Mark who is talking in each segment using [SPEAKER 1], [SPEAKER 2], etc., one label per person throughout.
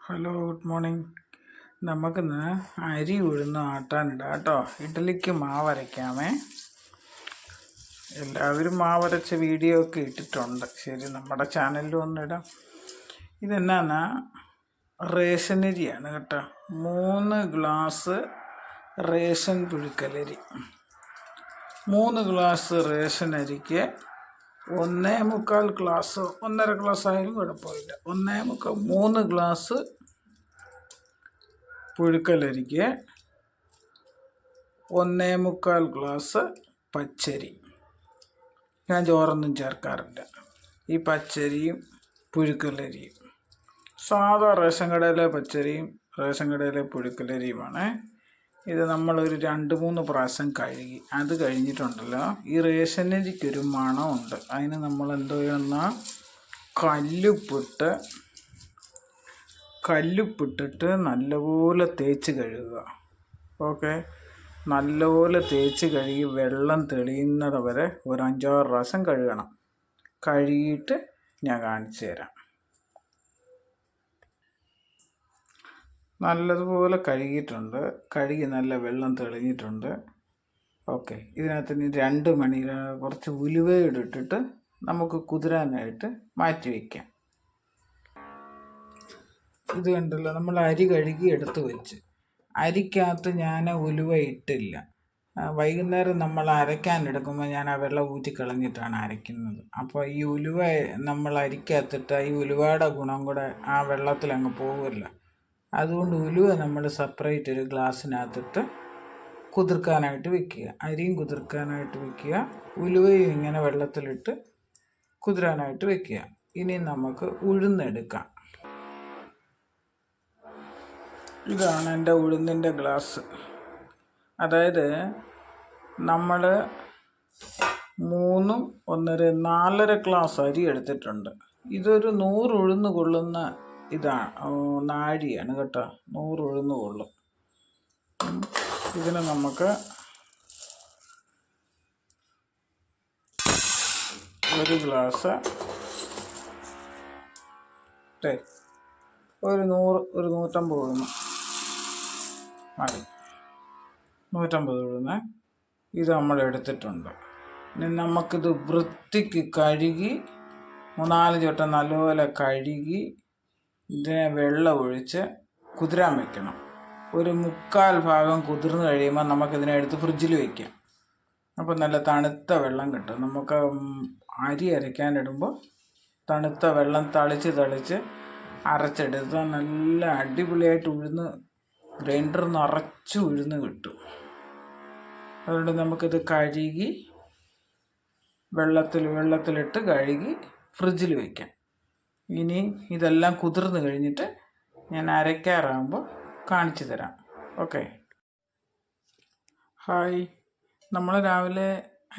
[SPEAKER 1] Hello, good morning. നമുക്കിന്ന് അരി ഉഴുന്ന് ആട്ടാനിടാം കേട്ടോ. ഇഡ്ഡലിക്ക് മാവരയ്ക്കാമേ. എല്ലാവരും മാവരച്ച വീഡിയോ ഒക്കെ ഇട്ടിട്ടുണ്ട്. ശരി, നമ്മുടെ ചാനലിൽ ഒന്നിടാം. ഇതെന്നാ റേഷനരിയാണ് കേട്ടോ. 3 ഗ്ലാസ് റേഷൻ പുഴുക്കലരി. 3 ഗ്ലാസ് റേഷൻ അരിക്ക് 1.25 ഗ്ലാസ്, 1.5 ഗ്ലാസ് ആയാലും കുഴപ്പമില്ല. 3 ഗ്ലാസ് പുഴുക്കലരിക്ക് 1.25 ഗ്ലാസ് പച്ചരി. ഞാൻ ചോറൊന്നും ചേർക്കാറില്ല. ഈ പച്ചരിയും പുഴുക്കലരിയും സാധാ റേഷൻ കടയിലെ പച്ചരിയും റേഷൻ കടയിലെ പുഴുക്കലരിയുമാണ്. ഇത് നമ്മളൊരു 2-3 പ്രാവശ്യം കഴുകി. അത് കഴിഞ്ഞിട്ടുണ്ടല്ലോ, ഈ റേഷനരിക്കൊരു മണമുണ്ട്. അതിന് നമ്മൾ എന്തോ ചെയ്യണമെന്നാൽ കല്ലുപ്പിട്ടിട്ട് നല്ലപോലെ തേച്ച് കഴുകുക. ഓക്കെ, നല്ലപോലെ തേച്ച് കഴുകി വെള്ളം തെളിയുന്നത് വരെ ഒരു 5-6 പ്രാവശ്യം കഴുകണം. കഴുകിയിട്ട് ഞാൻ കാണിച്ചു തരാം. നല്ലതുപോലെ കഴുകിയിട്ടുണ്ട്. കഴുകി നല്ല വെള്ളം തെളിഞ്ഞിട്ടുണ്ട്. ഓക്കെ, ഇതിനകത്ത് ഇനി 2 മണി കുറച്ച് ഉലുവയുടെ ഇട്ടിട്ട് നമുക്ക് കുതിരാനായിട്ട് മാറ്റി വയ്ക്കാം. ഇത് കണ്ടല്ലോ, നമ്മൾ അരി കഴുകി എടുത്ത് വെച്ച്. അരിക്കകത്ത് ഞാൻ ഉലുവ ഇട്ടില്ല. വൈകുന്നേരം നമ്മൾ അരയ്ക്കാനെടുക്കുമ്പോൾ ഞാൻ ആ വെള്ളം ഊറ്റി കളഞ്ഞിട്ടാണ് അരയ്ക്കുന്നത്. അപ്പോൾ ഈ ഉലുവ നമ്മൾ അരിക്കകത്തിട്ട് ഈ ഉലുവയുടെ ഗുണം കൂടെ ആ വെള്ളത്തിൽ അങ്ങ് പോകുമല്ലോ. അതുകൊണ്ട് ഉലുവ നമ്മൾ സെപ്പറേറ്റ് ഒരു ഗ്ലാസ്സിനകത്തിട്ട് കുതിർക്കാനായിട്ട് വെക്കുക. അരിയും കുതിർക്കാനായിട്ട് വെക്കുക, ഉലുവയും ഇങ്ങനെ വെള്ളത്തിലിട്ട് കുതിരാനായിട്ട് വെക്കുക. ഇനി നമുക്ക് ഉഴുന്നെടുക്കാം. ഇതാണ് എൻ്റെ ഉഴുന്നിൻ്റെ ഗ്ലാസ്. അതായത് നമ്മൾ 3 1/2 4 ഗ്ലാസ് അരി എടുത്തിട്ടുണ്ട്. ഇതൊരു 100 ഉഴുന്ന് കൊള്ളുന്ന നാഴിയാണ് കേട്ടോ. 100 ഉഴുന്ന് കൊള്ളും. ഇതിന് നമുക്ക് ഒരു ഗ്ലാസ് ഒരു 150 ഉഴുന്ന് മതി. 150 ഉഴുന്ന് ഇത് നമ്മൾ എടുത്തിട്ടുണ്ട്. ഇനി നമുക്കിത് വൃത്തിക്ക് കഴുകി 3-4 ചുട്ടം നല്ലപോലെ കഴുകി ഇതിനെ വെള്ളം ഒഴിച്ച് കുതിരാൻ വയ്ക്കണം. ഒരു 3/4 ഭാഗം കുതിർന്ന് കഴിയുമ്പോൾ നമുക്കിതിനെ എടുത്ത് ഫ്രിഡ്ജിൽ വയ്ക്കാം. അപ്പോൾ നല്ല തണുത്ത വെള്ളം കിട്ടും. നമുക്ക് അരി അരയ്ക്കാനിടുമ്പോൾ തണുത്ത വെള്ളം തളിച്ച് അരച്ചെടുത്താൽ നല്ല അടിപൊളിയായിട്ട് ഉഴുന്ന് ഗ്രൈൻഡർ നിറച്ച് ഉഴുന്ന് കിട്ടും. അതുകൊണ്ട് നമുക്കിത് കഴുകി വെള്ളത്തിലിട്ട് കഴുകി ഫ്രിഡ്ജിൽ വയ്ക്കാം. ഇനി ഇതെല്ലാം കുതിർന്ന് കഴിഞ്ഞിട്ട് ഞാൻ അരയ്ക്കാറാകുമ്പോൾ കാണിച്ചു തരാം. ഓക്കെ. ഹായ്, നമ്മൾ രാവിലെ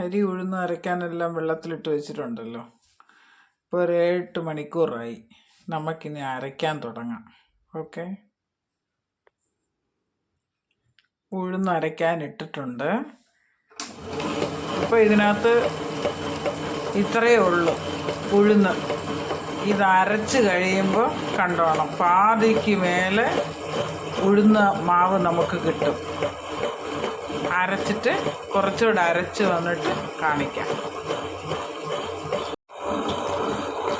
[SPEAKER 1] അരി ഉഴുന്ന് അരയ്ക്കാനെല്ലാം വെള്ളത്തിലിട്ട് വെച്ചിട്ടുണ്ടല്ലോ. ഇപ്പോൾ ഒരു 8 മണിക്കൂറായി. നമുക്കിനി അരയ്ക്കാൻ തുടങ്ങാം. ഓക്കെ, ഉഴുന്ന് അരയ്ക്കാൻ ഇട്ടിട്ടുണ്ട്. ഇപ്പോൾ ഇതിനകത്ത് ഇത്രയേ ഉള്ളൂ ഉഴുന്ന്. ഇത് അരച്ച് കഴിയുമ്പോൾ കണ്ടോണം, പാതിക്ക് മേലെ ഉഴുന്ന മാവ് നമുക്ക് കിട്ടും. അരച്ചിട്ട് കുറച്ചുകൂടെ അരച്ച് വന്നിട്ട് കാണിക്കാം.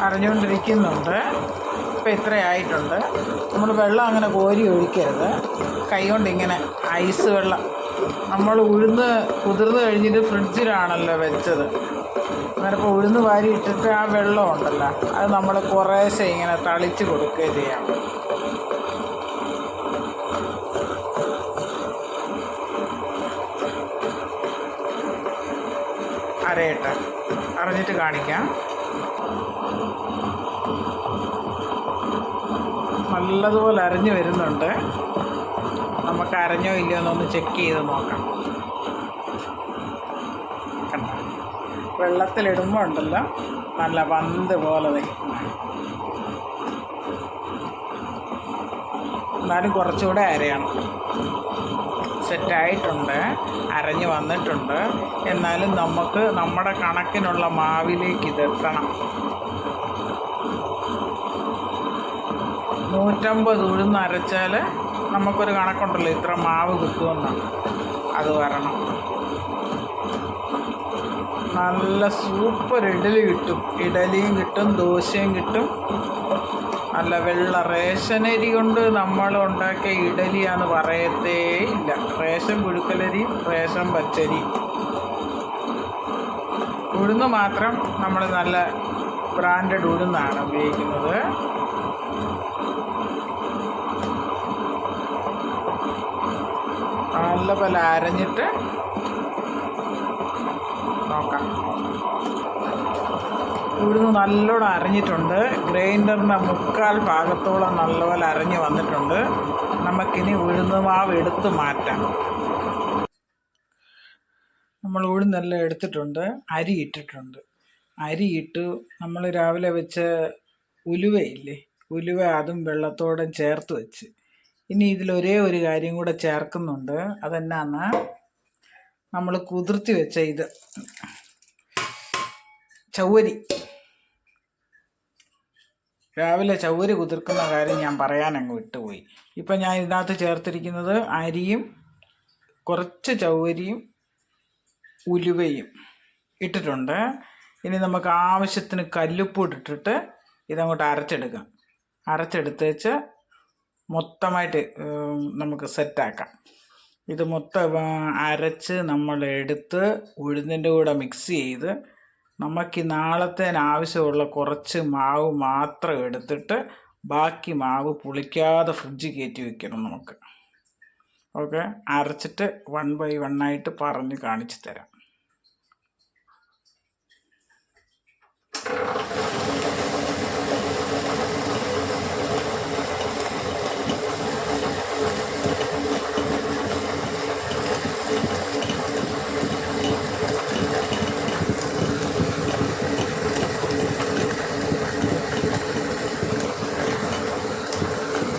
[SPEAKER 1] അരഞ്ഞുകൊണ്ടിരിക്കുന്നുണ്ട്. ഇപ്പം ഇത്രയായിട്ടുണ്ട്. നമ്മൾ വെള്ളം അങ്ങനെ കോരി ഒഴിക്കരുത്. കൈ കൊണ്ട് ഇങ്ങനെ ഐസ് വെള്ളം, നമ്മൾ ഉഴുന്ന് കുതിർന്ന് കഴിഞ്ഞിട്ട് ഫ്രിഡ്ജിലാണല്ലോ വെച്ചത്. അങ്ങനെ ഇപ്പോൾ ഉഴുന്ന് വാരി ഇട്ടിട്ട് ആ വെള്ളം ഉണ്ടല്ലോ, അത് നമ്മൾ കുറേശ്ശെ ഇങ്ങനെ തളിച്ച് കൊടുക്കുകയും ചെയ്യാം. അരയട്ടെ, അറിഞ്ഞിട്ട് കാണിക്കാം. നല്ലതുപോലെ അരഞ്ഞു വരുന്നുണ്ട്. നമുക്ക് അരഞ്ഞോ ഇല്ലയോ എന്നൊന്ന് ചെക്ക് ചെയ്ത് നോക്കാം. കണ്ടോ, വെള്ളത്തിലിടുമ്പോൾ ഉണ്ടല്ലോ നല്ല പന്ത് പോലെ നിൽക്കും. എന്നാലും കുറച്ചുകൂടെ അരയണം. സെറ്റായിട്ടുണ്ട്, അരഞ്ഞ് വന്നിട്ടുണ്ട്. എന്നാലും നമുക്ക് നമ്മുടെ കണക്കിനുള്ള മാവിലേക്ക് ഇതെത്തണം. 150 ഉഴുന്ന് അരച്ചാൽ നമുക്കൊരു കണക്കുണ്ടല്ലോ ഇത്ര മാവ് കിട്ടുമെന്നാണ്. അത് വരണം. നല്ല സൂപ്പർ ഇഡലി കിട്ടും. ഇഡലിയും കിട്ടും, ദോശയും കിട്ടും. നല്ല വെള്ള റേഷനരി കൊണ്ട് നമ്മൾ ഉണ്ടാക്കിയ ഇഡലിയാന്ന് പറയത്തേ ഇല്ല. റേഷൻ പുഴുക്കലരി, റേഷൻ പച്ചരി. ഉഴുന്ന് മാത്രം നമ്മൾ നല്ല ബ്രാൻഡഡ് ഉഴുന്നാണ് ഉപയോഗിക്കുന്നത്. നല്ലപോലെ അരഞ്ഞിട്ട് നോക്കാം. ഉഴുന്ന് നല്ലോണം അരഞ്ഞിട്ടുണ്ട്. ഗ്രൈൻഡറിൻ്റെ 1/4 ഭാഗത്തോളം നല്ലപോലെ അരഞ്ഞ് വന്നിട്ടുണ്ട്. നമുക്കിനി ഉഴുന്ന് മാവ് എടുത്ത് മാറ്റാം. നമ്മൾ ഉഴുന്നെല്ലാം എടുത്തിട്ടുണ്ട്. അരി ഇട്ടിട്ടുണ്ട്. അരിയിട്ട് നമ്മൾ രാവിലെ വെച്ച ഉലുവയില്ലേ, ഉലുവ അതും വെള്ളത്തോടെ ചേർത്ത് വെച്ച്. ഇനി ഇതിലൊരേ ഒരു കാര്യം കൂടെ ചേർക്കുന്നുണ്ട്. അതെന്നാന്ന്, നമ്മൾ കുതിർത്തി വെച്ച ഇത് ചവ്വരി. രാവിലെ ചവ്വരി കുതിർക്കുന്ന കാര്യം ഞാൻ പറയാനങ്ങ് വിട്ടുപോയി. ഇപ്പം ഞാൻ ഇതിനകത്ത് ചേർത്തിരിക്കുന്നത് അരിയും കുറച്ച് ചവ്വരിയും ഉലുവയും ഇട്ടിട്ടുണ്ട്. ഇനി നമുക്ക് ആവശ്യത്തിന് കല്ലുപ്പ് ഇട്ടിട്ട് ഇതങ്ങോട്ട് അരച്ചെടുക്കാം. അരച്ചെടുത്തേച്ച് മൊത്തമായിട്ട് നമുക്ക് സെറ്റാക്കാം. ഇത് മൊത്തം അരച്ച് നമ്മൾ എടുത്ത് ഉഴുന്നിൻ്റെ കൂടെ മിക്സ് ചെയ്ത് നമുക്ക് നാളത്തേന് ആവശ്യമുള്ള കുറച്ച് മാവ് മാത്രം എടുത്തിട്ട് ബാക്കി മാവ് പുളിക്കാതെ ഫ്രിഡ്ജിൽ കയറ്റി വയ്ക്കണം നമുക്ക്. ഓക്കെ, അരച്ചിട്ട് 1 by 1 ആയിട്ട് പറഞ്ഞ് കാണിച്ചു തരാം.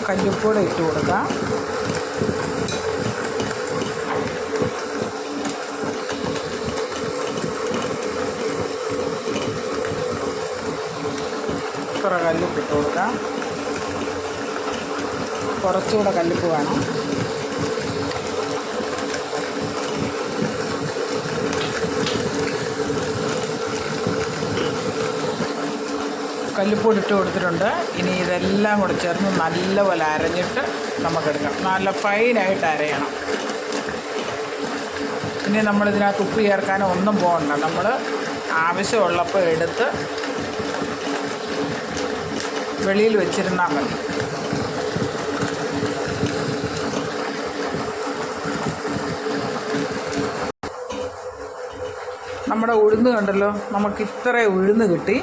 [SPEAKER 1] കല്ലുപ്പൂടെ ഇട്ട് കൊടുക്കാം. ഇത്ര കല്ലുപ്പ് ഇട്ട് കൊടുക്കാം. കുറച്ചുകൂടെ കല്ലുപ്പ് വേണം. കല്ലുപ്പൊടി ഇട്ട് കൊടുത്തിട്ടുണ്ട്. ഇനി ഇതെല്ലാം കൂടെ ചേർന്ന് നല്ലപോലെ അരഞ്ഞിട്ട് നമുക്കെടുക്കാം. നല്ല ഫൈനായിട്ട് അരയണം. ഇനി നമ്മളിതിനകത്ത് ഉപ്പ് ചേർക്കാനോ ഒന്നും പോകണ്ട. നമ്മൾ ആവശ്യമുള്ളപ്പോൾ എടുത്ത് വെളിയിൽ വെച്ചിരുന്നാൽ മതി. നമ്മുടെ ഉഴുന്ന് കണ്ടല്ലോ, നമുക്ക് ഇത്ര ഉഴുന്ന് കിട്ടി.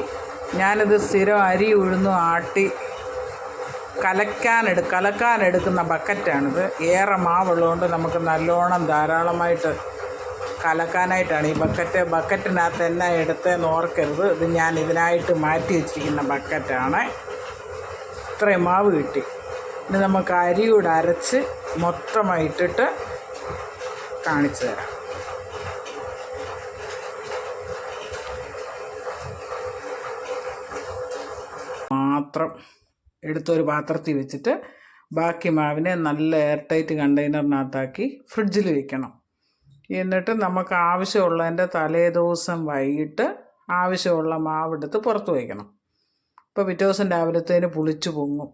[SPEAKER 1] ഞാനിത് സ്ഥിരം അരി ഉഴുന്നും ആട്ടി കലക്കാനെടുക്കുന്ന ബക്കറ്റാണിത്. ഏറെ മാവുള്ളതുകൊണ്ട് നമുക്ക് നല്ലോണം ധാരാളമായിട്ട് കലക്കാനായിട്ടാണ് ഈ ബക്കറ്റിനകത്ത് എന്നെ എടുത്തതെന്ന് ഓർക്കരുത്. ഇത് ഞാൻ ഇതിനായിട്ട് മാറ്റി വെച്ചിരിക്കുന്ന ബക്കറ്റാണ്. ഇത്രയും മാവ് കിട്ടി. ഇനി നമുക്ക് അരി കൂടെ അരച്ച് മൊത്തമായിട്ടിട്ട് കാണിച്ചു തരാം. മാത്രം എടുത്തൊരു പാത്രത്തിൽ വെച്ചിട്ട് ബാക്കി മാവിനെ നല്ല എയർ ടൈറ്റ് കണ്ടെയ്നറിനകത്താക്കി ഫ്രിഡ്ജിൽ വെക്കണം. എന്നിട്ട് നമുക്ക് ആവശ്യമുള്ളതിൻ്റെ തലേദിവസം വൈകിട്ട് ആവശ്യമുള്ള മാവെടുത്ത് പുറത്ത് വയ്ക്കണം. ഇപ്പോൾ പിറ്റേ ദിവസം രാവിലത്തേന് പുളിച്ച് പൊങ്ങും.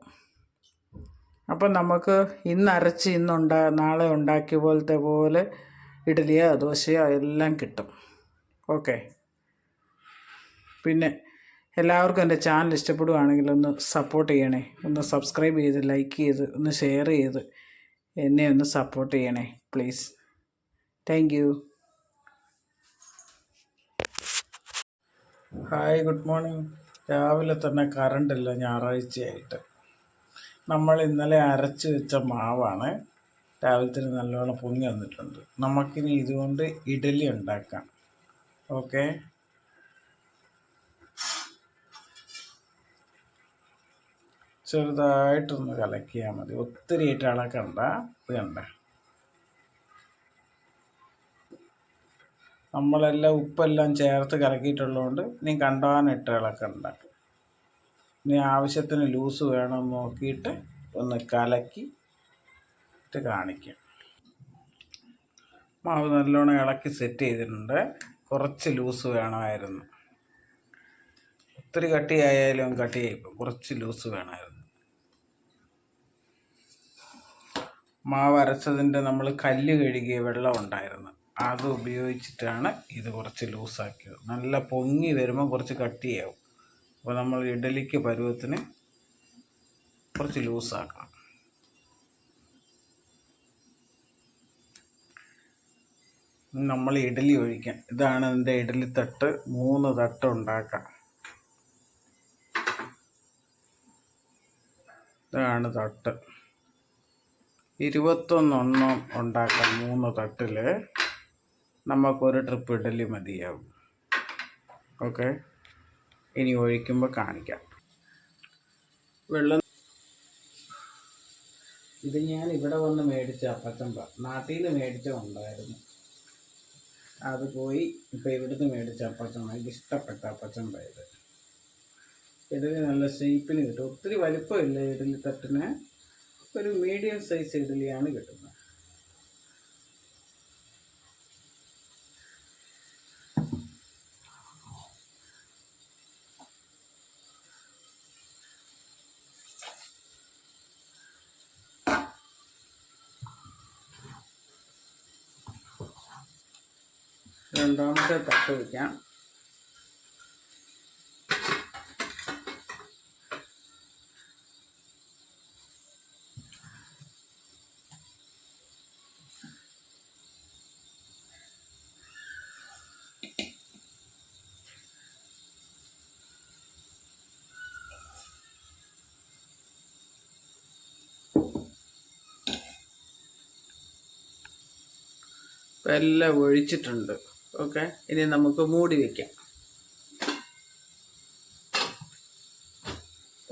[SPEAKER 1] അപ്പം നമുക്ക് ഇന്നരച്ച് നാളെ ഉണ്ടാക്കിയ പോലെ ഇഡലിയോ ദോശയോ എല്ലാം കിട്ടും. ഓക്കെ, പിന്നെ എല്ലാവർക്കും എൻ്റെ ചാനൽ ഇഷ്ടപ്പെടുകയാണെങ്കിൽ ഒന്ന് സപ്പോർട്ട് ചെയ്യണേ. ഒന്ന് സബ്സ്ക്രൈബ് ചെയ്ത് ലൈക്ക് ചെയ്ത് ഒന്ന് ഷെയർ ചെയ്ത് എന്നെ ഒന്ന് സപ്പോർട്ട് ചെയ്യണേ please. Thank you. Hi, good morning. രാവിലെ തന്നെ കറണ്ടില്ല ഞായറാഴ്ചയായിട്ട്. നമ്മൾ ഇന്നലെ അരച്ച് വെച്ച മാവാണ് രാവിലത്തിന് നല്ലോണം പൊങ്ങി വന്നിട്ടുണ്ട്. നമുക്കിനി ഇതുകൊണ്ട് ഇഡലി ഉണ്ടാക്കാം. ഓക്കെ, ചെറുതായിട്ടൊന്ന് കലക്കിയാൽ മതി, ഒത്തിരി ആയിട്ട് ഇളക്കണ്ട. ഇത് കണ്ട, നമ്മളെല്ലാം ഉപ്പെല്ലാം ചേർത്ത് കലക്കിയിട്ടുള്ളതുകൊണ്ട് ഇനി കണ്ടവാനിട്ട് ഇളക്കണ്ട. ഇനി ആവശ്യത്തിന് ലൂസ് വേണമെന്ന് നോക്കിയിട്ട് ഒന്ന് കലക്കിയിട്ട് കാണിക്കാം. മാവ് നല്ലോണം ഇളക്കി സെറ്റ് ചെയ്തിട്ടുണ്ട്. കുറച്ച് ലൂസ് വേണമായിരുന്നു. ഒത്തിരി കട്ടിയായാലും കട്ടിയായിപ്പോൾ കുറച്ച് ലൂസ് വേണമായിരുന്നു. മാവ് അരച്ചതിൻ്റെ നമ്മൾ കല്ല് കഴുകിയ വെള്ളം ഉണ്ടായിരുന്നു, അത് ഉപയോഗിച്ചിട്ടാണ് ഇത് കുറച്ച് ലൂസാക്കിയത്. നല്ല പൊങ്ങി വരുമ്പോൾ കുറച്ച് കട്ടിയാവും. അപ്പോൾ നമ്മൾ ഇഡലിക്ക് പരുവത്തിന് കുറച്ച് ലൂസാക്കണം. നമ്മൾ ഇഡലി ഒഴിക്കാം. ഇതാണ് എൻ്റെ ഇഡലി തട്ട്. 3 തട്ട് ഉണ്ടാക്കാം. ഇതാണ് തട്ട്. 21 എണ്ണം ഉണ്ടാക്കാം. 3 തട്ടിൽ നമുക്കൊരു ട്രിപ്പ് ഇഡലി മതിയാവും. ഓക്കെ, ഇനി ഒഴിക്കുമ്പോൾ കാണിക്കാം. വെള്ളം ഇത് ഞാൻ ഇവിടെ വന്ന് മേടിച്ച അപ്പച്ചമ്പ, നാട്ടിൽ നിന്ന് മേടിച്ച ഉണ്ടായിരുന്നു. അത് പോയി ഇപ്പോൾ ഇവിടുന്ന് മേടിച്ച അപ്പച്ചമ്പ. എനിക്ക് ഇഷ്ടപ്പെട്ട അപ്പച്ചമ്പ ഇത്. ഇഡലി നല്ല ഷേപ്പിന് കിട്ടും. ഒത്തിരി വലിപ്പമില്ല ഇഡലി തട്ടിന്. ഒരു മീഡിയം സൈസ് ഇഡലിയാണ് കിട്ടുന്നത്. രണ്ടാമത്തെ തട്ട് വയ്ക്കാം. എല്ലാം ഒഴിച്ചിട്ടുണ്ട്. ഓക്കെ, ഇനി നമുക്ക് മൂടി വയ്ക്കാം.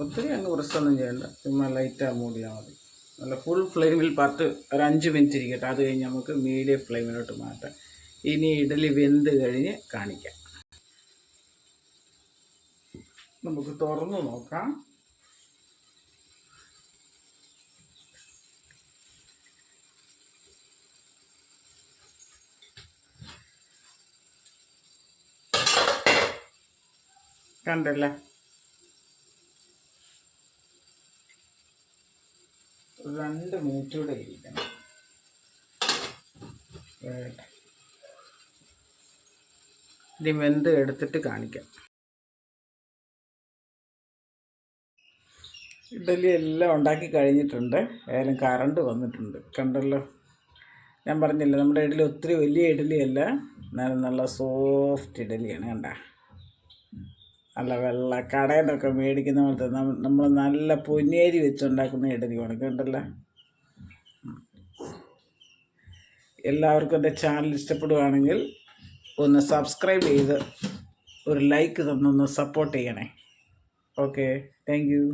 [SPEAKER 1] ഒത്തിരി അങ്ങ് പ്രശ്നമൊന്നും ചെയ്യണ്ട, ചുമ്മാ ലൈറ്റാக മൂടിയാൽ മതി. നല്ല ഫുൾ ഫ്ലെയിമിൽ ഒരു 5 മിനിറ്റ് ഇരിക്കട്ടെ. അത് കഴിഞ്ഞ് നമുക്ക് മീഡിയം ഫ്ലെയിമിലോട്ട് മാറ്റാം. ഇനി ഇഡലി വെന്ത് കഴിഞ്ഞ് കാണിക്കാം. നമുക്ക് തുറന്ന് നോക്കാം. കണ്ടല്ലേ, 2 മിനിറ്റ് കൂടെ ഇരിക്കണം. ഇനി വെന്ത് എടുത്തിട്ട് കാണിക്കാം. ഇഡലി എല്ലാം ഉണ്ടാക്കി കഴിഞ്ഞിട്ടുണ്ട്. ഏതായാലും കറണ്ട് വന്നിട്ടുണ്ട്. കണ്ടല്ലോ, ഞാൻ പറഞ്ഞില്ല നമ്മുടെ ഇഡലി ഒത്തിരി വലിയ ഇഡലിയല്ല, എന്നാലും നല്ല സോഫ്റ്റ് ഇഡലിയാണ്. കണ്ട, നല്ല വെള്ള കടയിൽ നിന്നൊക്കെ മേടിക്കുന്ന പോലത്തെ നമ്മൾ നല്ല പൊന്നിയരി വെച്ചുണ്ടാക്കുന്ന ഇഡലിയാണ്. കണ്ടല്ലോ, എല്ലാവർക്കും എൻ്റെ ചാനൽ ഇഷ്ടപ്പെടുകയാണെങ്കിൽ ഒന്ന് സബ്സ്ക്രൈബ് ചെയ്ത് ഒരു ലൈക്ക് തന്നൊന്ന് സപ്പോർട്ട് ചെയ്യണേ. Okay, thank you.